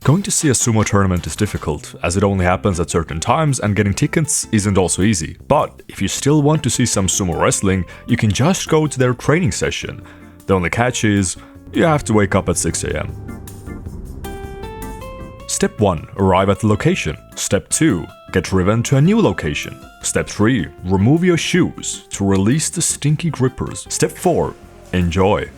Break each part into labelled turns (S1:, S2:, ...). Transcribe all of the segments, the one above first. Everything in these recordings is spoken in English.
S1: Going to see a sumo tournament is difficult, as it only happens at certain times and getting tickets isn't also easy. But if you still want to see some sumo wrestling, you can just go to their training session. The only catch is, you have to wake up at 6 AM. Step 1. Arrive at the location. Step 2. Get driven to a new location. Step 3. Remove your shoes to release the stinky grippers. Step 4. Enjoy.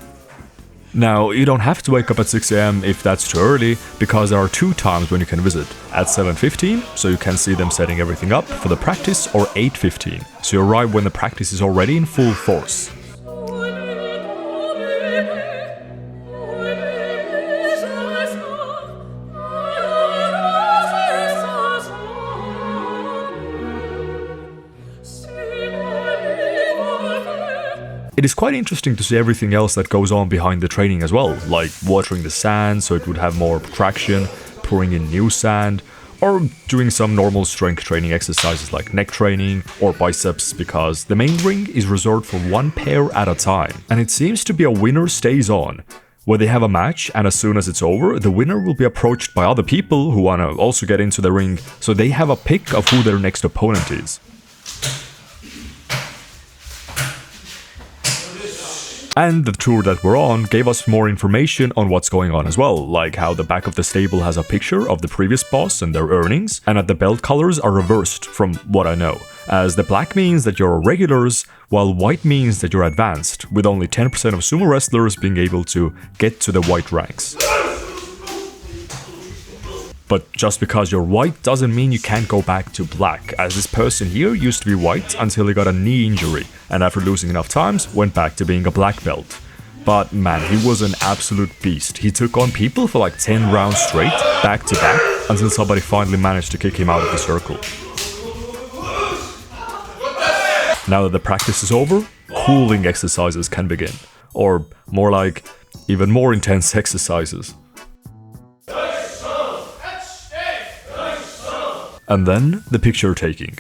S1: Now, you don't have to wake up at 6 AM if that's too early, because there are 2 times when you can visit. At 7:15, so you can see them setting everything up for the practice, or 8:15, so you arrive when the practice is already in full force. It is quite interesting to see everything else that goes on behind the training as well, like watering the sand so it would have more traction, pouring in new sand, or doing some normal strength training exercises like neck training or biceps, because the main ring is reserved for 1 pair at a time. And it seems to be a winner stays on, where they have a match, and as soon as it's over, the winner will be approached by other people who wanna also get into the ring, so they have a pick of who their next opponent is. And the tour that we're on gave us more information on what's going on as well, like how the back of the stable has a picture of the previous boss and their earnings, and that the belt colors are reversed from what I know, as the black means that you're regulars, while white means that you're advanced, with only 10% of sumo wrestlers being able to get to the white ranks. But just because you're white doesn't mean you can't go back to black, as this person here used to be white until he got a knee injury, and after losing enough times, went back to being a black belt. But man, he was an absolute beast. He took on people for like 10 rounds straight, back to back, until somebody finally managed to kick him out of the circle. Now that the practice is over, cooling exercises can begin. Or more like, even more intense exercises. And then, the picture taking.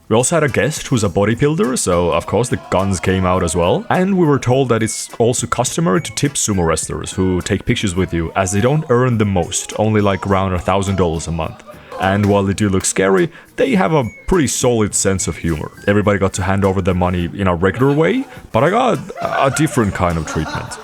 S1: We also had a guest who's a bodybuilder, so of course the guns came out as well. And we were told that it's also customary to tip sumo wrestlers who take pictures with you, as they don't earn the most, only like around $1,000 a month. And while they do look scary, they have a pretty solid sense of humor. Everybody got to hand over their money in a regular way, but I got a different kind of treatment.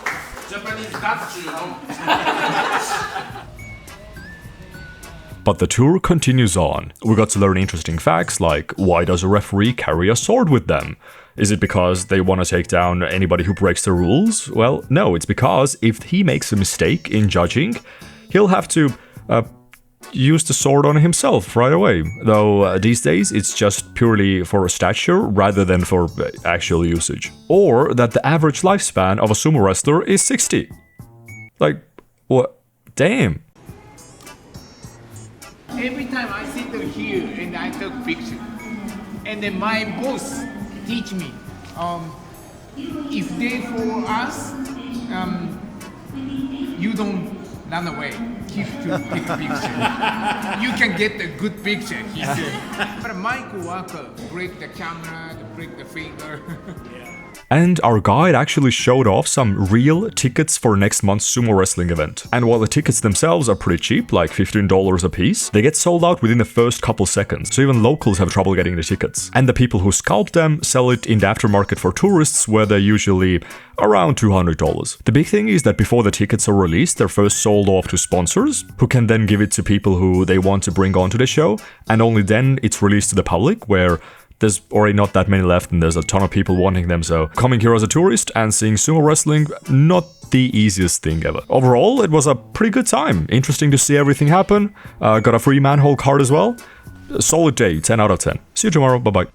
S1: But the tour continues on. We got to learn interesting facts like, why does a referee carry a sword with them? Is it because they want to take down anybody who breaks the rules? Well, no, it's because if he makes a mistake in judging, he'll have to use the sword on himself right away. Though these days it's just purely for stature rather than for actual usage. Or that the average lifespan of a sumo wrestler is 60. Like, what? Damn.
S2: Every time I sit here and I take picture, and then my boss teach me, if they follow us, you don't run away. Keep to take a picture. You can get a good picture, he said. But my co-worker break the camera, break the finger.
S1: And our guide actually showed off some real tickets for next month's sumo wrestling event. And while the tickets themselves are pretty cheap, like $15 a piece, they get sold out within the first couple seconds, so even locals have trouble getting the tickets. And the people who scalp them sell it in the aftermarket for tourists, where they're usually around $200. The big thing is that before the tickets are released, they're first sold off to sponsors, who can then give it to people who they want to bring onto the show, and only then it's released to the public, where there's already not that many left and there's a ton of people wanting them, so coming here as a tourist and seeing sumo wrestling, not the easiest thing ever. Overall, it was a pretty good time. Interesting to see everything happen. Got a free manhole card as well. A solid day, 10 out of 10. See you tomorrow, bye bye.